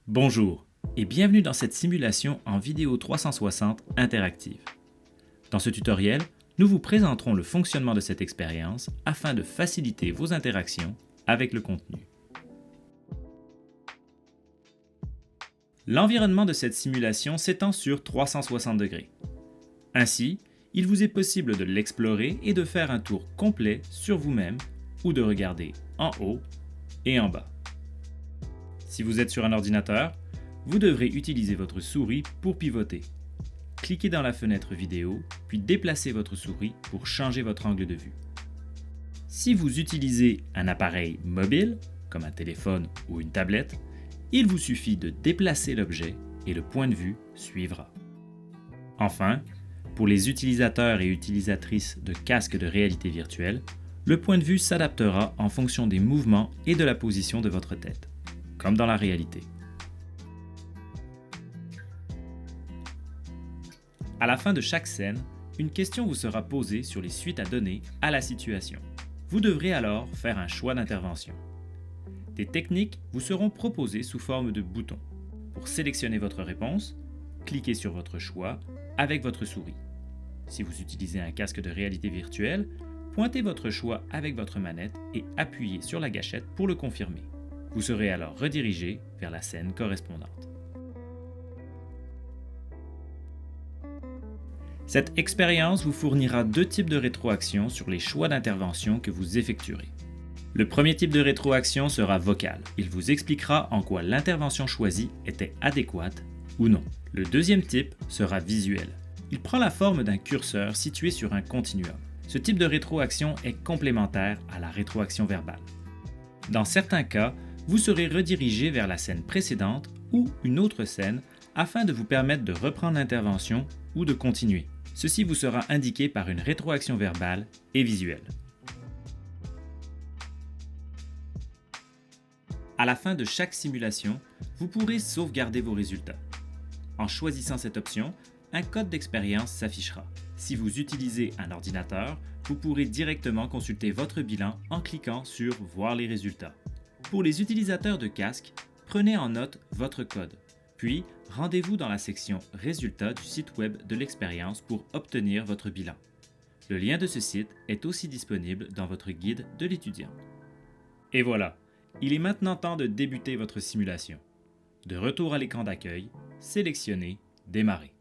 Bonjour et bienvenue dans cette simulation en vidéo 360 interactive. Dans ce tutoriel, nous vous présenterons le fonctionnement de cette expérience afin de faciliter vos interactions avec le contenu. L'environnement de cette simulation s'étend sur 360 degrés. Ainsi, il vous est possible de l'explorer et de faire un tour complet sur vous-même ou de regarder en haut et en bas. Si vous êtes sur un ordinateur, vous devrez utiliser votre souris pour pivoter. Cliquez dans la fenêtre vidéo, puis déplacez votre souris pour changer votre angle de vue. Si vous utilisez un appareil mobile, comme un téléphone ou une tablette, il vous suffit de déplacer l'objet et le point de vue suivra. Enfin, pour les utilisateurs et utilisatrices de casques de réalité virtuelle, le point de vue s'adaptera en fonction des mouvements et de la position de votre tête, comme dans la réalité. À la fin de chaque scène, une question vous sera posée sur les suites à donner à la situation. Vous devrez alors faire un choix d'intervention. Des techniques vous seront proposées sous forme de boutons. Pour sélectionner votre réponse, cliquez sur votre choix avec votre souris. Si vous utilisez un casque de réalité virtuelle, pointez votre choix avec votre manette et appuyez sur la gâchette pour le confirmer. Vous serez alors redirigé vers la scène correspondante. Cette expérience vous fournira deux types de rétroaction sur les choix d'intervention que vous effectuerez. Le premier type de rétroaction sera vocal. Il vous expliquera en quoi l'intervention choisie était adéquate ou non. Le deuxième type sera visuel. Il prend la forme d'un curseur situé sur un continuum. Ce type de rétroaction est complémentaire à la rétroaction verbale. Dans certains cas, vous serez redirigé vers la scène précédente ou une autre scène afin de vous permettre de reprendre l'intervention ou de continuer. Ceci vous sera indiqué par une rétroaction verbale et visuelle. À la fin de chaque simulation, vous pourrez sauvegarder vos résultats. En choisissant cette option, un code d'expérience s'affichera. Si vous utilisez un ordinateur, vous pourrez directement consulter votre bilan en cliquant sur « Voir les résultats ». Pour les utilisateurs de casque, prenez en note votre code, puis rendez-vous dans la section « Résultats » du site web de l'expérience pour obtenir votre bilan. Le lien de ce site est aussi disponible dans votre guide de l'étudiant. Et voilà, il est maintenant temps de débuter votre simulation. De retour à l'écran d'accueil, sélectionnez « Démarrer ».